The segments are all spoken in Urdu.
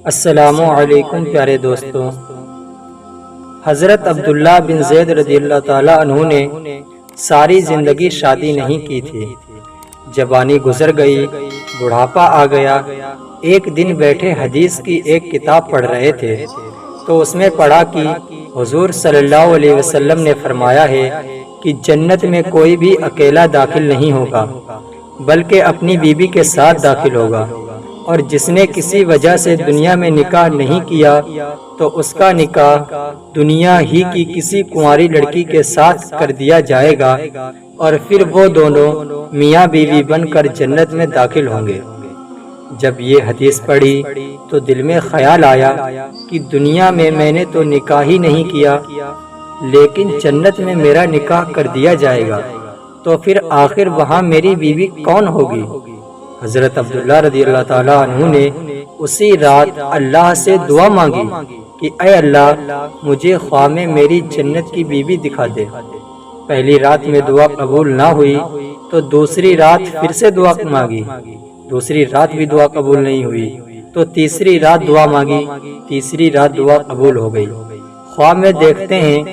السلام علیکم پیارے دوستوں۔ حضرت عبداللہ بن زید رضی اللہ تعالیٰ عنہ نے ساری زندگی شادی نہیں کی تھی۔ جوانی گزر گئی، بڑھاپا آ گیا۔ ایک دن بیٹھے حدیث کی ایک کتاب پڑھ رہے تھے تو اس میں پڑھا کہ حضور صلی اللہ علیہ وسلم نے فرمایا ہے کہ جنت میں کوئی بھی اکیلا داخل نہیں ہوگا بلکہ اپنی بیوی کے ساتھ داخل ہوگا، اور جس نے کسی وجہ سے دنیا میں نکاح نہیں کیا تو اس کا نکاح دنیا ہی کی کسی کنواری لڑکی کے ساتھ کر دیا جائے گا، اور پھر وہ دونوں میاں بیوی بن کر جنت میں داخل ہوں گے۔ جب یہ حدیث پڑھی تو دل میں خیال آیا کہ دنیا میں نے تو نکاح ہی نہیں کیا، لیکن جنت میں میرا نکاح کر دیا جائے گا تو پھر آخر وہاں میری بیوی کون ہوگی؟ حضرت عبداللہ رضی اللہ تعالیٰ عنہ نے اسی رات اللہ سے دعا مانگی کہ اے اللہ، مجھے خواب میں میری جنت کی بیوی دکھا دے۔ پہلی رات میں دعا قبول نہ ہوئی تو دوسری رات پھر سے دعا مانگی، دوسری رات بھی دعا قبول نہیں ہوئی تو تیسری رات دعا مانگی، تیسری رات دعا قبول ہو گئی۔ خواب میں دیکھتے ہیں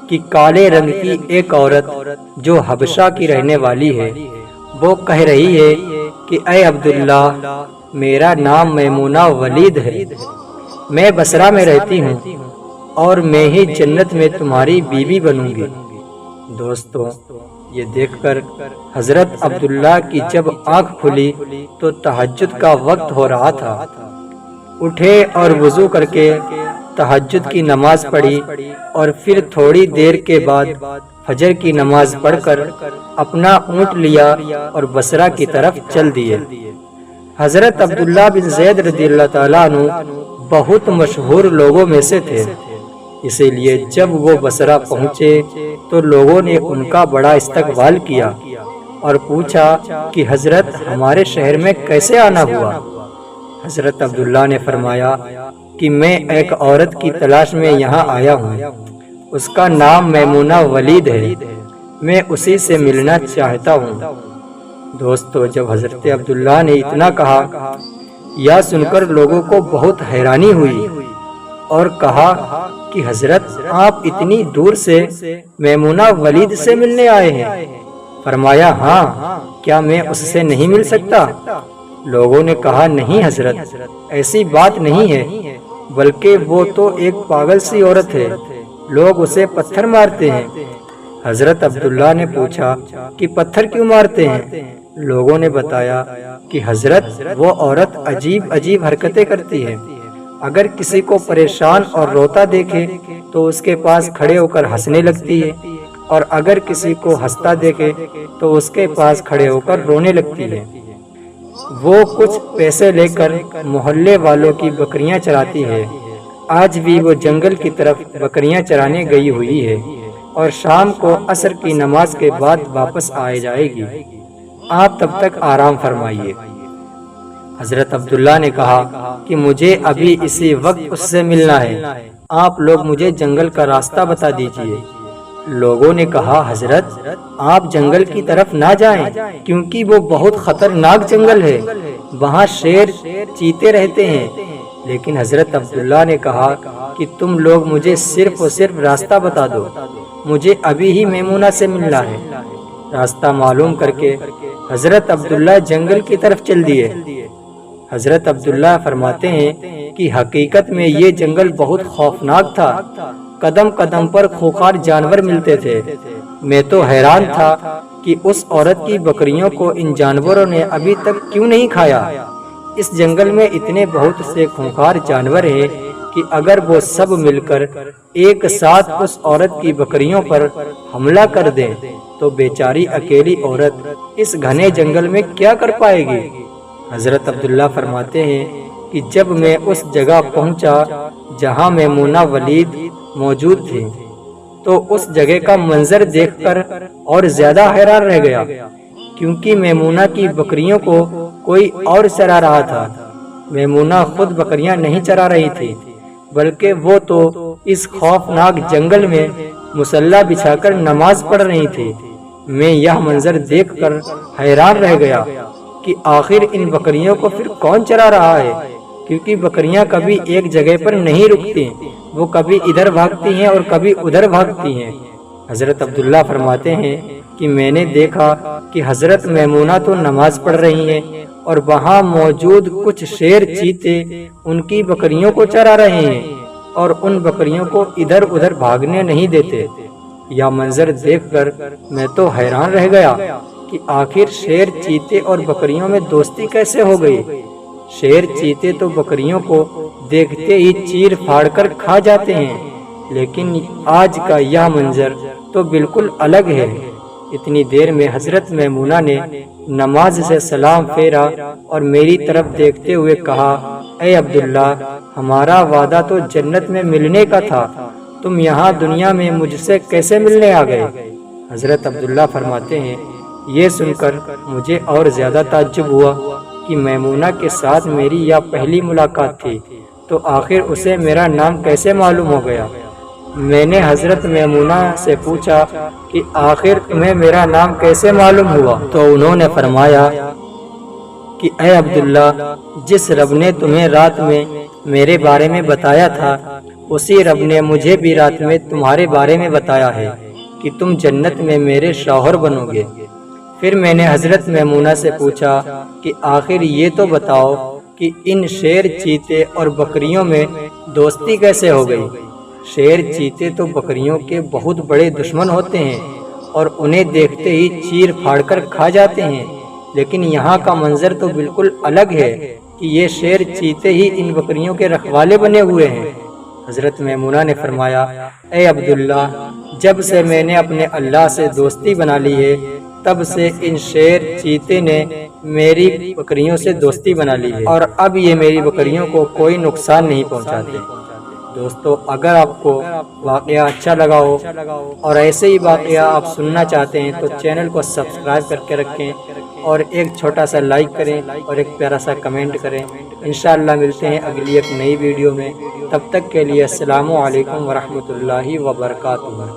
کہ کالے رنگ کی ایک عورت جو حبشہ کی رہنے والی ہے، وہ کہہ رہی ہے کہ اے عبداللہ، میرا نام میمونہ ولید ہے، میں بصرہ میں رہتی ہوں اور میں ہی جنت میں تمہاری بیوی بنوں گی۔ دوستو، یہ دیکھ کر حضرت عبداللہ کی جب آنکھ کھلی تو تہجد کا وقت ہو رہا تھا۔ اٹھے اور وضو کر کے تہجد کی نماز پڑھی، اور پھر تھوڑی دیر کے بعد فجر کی نماز پڑھ کر اپنا اونٹ لیا اور بصرہ کی طرف چل دیے۔ حضرت عبداللہ بن زید رضی اللہ تعالیٰ عنہ بہت مشہور لوگوں میں سے تھے، اسی لیے جب وہ بصرہ پہنچے تو لوگوں نے ان کا بڑا استقبال کیا اور پوچھا کہ حضرت، ہمارے شہر میں کیسے آنا ہوا؟ حضرت عبداللہ نے فرمایا کہ میں ایک عورت کی تلاش میں یہاں آیا ہوں، اس کا نام میمونہ ولید ہے، میں اسی سے ملنا چاہتا ہوں۔ دوستو، جب حضرت عبداللہ نے اتنا کہا، یہ سن کر لوگوں کو بہت حیرانی ہوئی اور کہا کہ حضرت، آپ اتنی دور سے میمونہ ولید سے ملنے آئے ہیں؟ فرمایا ہاں، کیا میں اس سے نہیں مل سکتا؟ لوگوں نے کہا نہیں حضرت، ایسی بات نہیں ہے، بلکہ وہ تو ایک پاگل سی عورت ہے، لوگ اسے پتھر مارتے ہیں۔ حضرت عبداللہ نے پوچھا کہ پتھر کیوں مارتے ہیں؟ لوگوں نے بتایا کہ حضرت، وہ عورت عجیب عجیب حرکتیں کرتی ہے، اگر کسی کو پریشان اور روتا دیکھے تو اس کے پاس کھڑے ہو کر ہنسنے لگتی ہے، اور اگر کسی کو ہنستا دیکھے تو اس کے پاس کھڑے ہو کر رونے لگتی ہے۔ وہ کچھ پیسے لے کر محلے والوں کی بکریاں چراتی ہے، آج بھی وہ جنگل کی طرف بکریاں چرانے گئی ہوئی ہے، اور شام کو عصر کی نماز کے بعد واپس آئے جائے گی، آپ تب تک آرام فرمائیے۔ حضرت عبداللہ نے کہا کہ مجھے ابھی اسی وقت اس سے ملنا ہے، آپ لوگ مجھے جنگل کا راستہ بتا دیجئے۔ لوگوں نے کہا حضرت، آپ جنگل کی طرف نہ جائیں، کیونکہ وہ بہت خطرناک جنگل ہے، وہاں شیر چیتے رہتے ہیں۔ لیکن حضرت عبداللہ نے کہا کہ تم لوگ مجھے صرف اور صرف راستہ بتا دو، مجھے ابھی ہی میمونہ سے ملنا ہے۔ راستہ معلوم کر کے حضرت عبداللہ جنگل کی طرف چل دیے۔ حضرت عبداللہ فرماتے ہیں کہ حقیقت میں یہ جنگل بہت خوفناک تھا، قدم قدم پر خوخار جانور ملتے تھے۔ میں تو حیران تھا کہ اس عورت کی بکریوں کو ان جانوروں نے ابھی تک کیوں نہیں کھایا۔ اس جنگل میں اتنے بہت سے خوخار جانور ہیں کہ اگر وہ سب مل کر ایک ساتھ اس عورت کی بکریوں پر حملہ کر دیں تو بیچاری اکیلی عورت اس گھنے جنگل میں کیا کر پائے گی؟ حضرت عبداللہ فرماتے ہیں کہ جب میں اس جگہ پہنچا جہاں میمونہ ولید موجود تھی تو اس جگہ کا منظر دیکھ کر اور زیادہ حیران رہ گیا، کیونکہ میمونہ کی بکریوں کو کوئی اور چرا رہا تھا۔ میمونہ خود بکریاں نہیں چرا رہی تھی، بلکہ وہ تو اس خوفناک جنگل میں مصلی بچھا کر نماز پڑھ رہی تھی۔ میں یہ منظر دیکھ کر حیران رہ گیا کہ آخر ان بکریوں کو پھر کون چرا رہا ہے، کیونکہ بکریاں کبھی ایک جگہ پر نہیں رکتی، وہ کبھی ادھر بھاگتی ہیں اور کبھی ادھر بھاگتی ہیں۔ حضرت عبداللہ فرماتے ہیں کہ میں نے دیکھا کہ حضرت میمونہ تو نماز پڑھ رہی ہیں اور وہاں موجود کچھ شیر چیتے ان کی بکریوں کو چرا رہے ہیں اور ان بکریوں کو ادھر ادھر بھاگنے نہیں دیتے۔ یہ منظر دیکھ کر میں تو حیران رہ گیا کہ آخر شیر چیتے اور بکریوں میں دوستی کیسے ہو گئی۔ شیر چیتے تو بکریوں کو دیکھتے ہی چیر پھاڑ کر کھا جاتے ہیں، لیکن آج کا یہ منظر تو بالکل الگ ہے۔ اتنی دیر میں حضرت میمونہ نے نماز سے سلام پھیرا اور میری طرف دیکھتے ہوئے کہا، اے عبداللہ، ہمارا وعدہ تو جنت میں ملنے کا تھا، تم یہاں دنیا میں مجھ سے کیسے ملنے آ گئے؟ حضرت عبداللہ فرماتے ہیں یہ سن کر مجھے اور زیادہ تعجب ہوا کہ میمونہ کے ساتھ میری یہ پہلی ملاقات تھی، تو آخر اسے میرا نام کیسے معلوم ہو گیا؟ میں نے حضرت میمونہ سے پوچھا کہ آخر تمہیں میرا نام کیسے معلوم ہوا؟ تو انہوں نے فرمایا کہ اے عبداللہ، جس رب نے تمہیں رات میں میرے بارے میں بتایا تھا، اسی رب نے مجھے بھی رات میں تمہارے بارے میں بتایا ہے کہ تم جنت میں میرے شوہر بنو گے۔ پھر میں نے حضرت میمونہ سے پوچھا کہ آخر یہ تو بتاؤ کہ ان شیر چیتے اور بکریوں میں دوستی کیسے ہو گئی؟ شیر چیتے تو بکریوں کے بہت بڑے دشمن ہوتے ہیں اور انہیں دیکھتے ہی چیر پھاڑ کر کھا جاتے ہیں، لیکن یہاں کا منظر تو بالکل الگ ہے کہ یہ شیر چیتے ہی ان بکریوں کے رکھوالے بنے ہوئے ہیں۔ حضرت میمونہ نے فرمایا، اے عبداللہ، جب سے میں نے اپنے اللہ سے دوستی بنا لی ہے، تب سے ان شیر چیتے نے میری بکریوں سے دوستی بنا لی ہے اور اب یہ میری بکریوں کو کوئی نقصان نہیں پہنچاتے۔ دوستو، اگر آپ کو واقعہ اچھا لگا ہو اور ایسے ہی واقعہ آپ سننا چاہتے ہیں تو چینل کو سبسکرائب کر کے رکھیں اور ایک چھوٹا سا لائک کریں اور ایک پیارا سا کمنٹ کریں۔ انشاءاللہ ملتے ہیں اگلی ایک نئی ویڈیو میں، تب تک کے لیے السلام علیکم ورحمۃ اللہ وبرکاتہ۔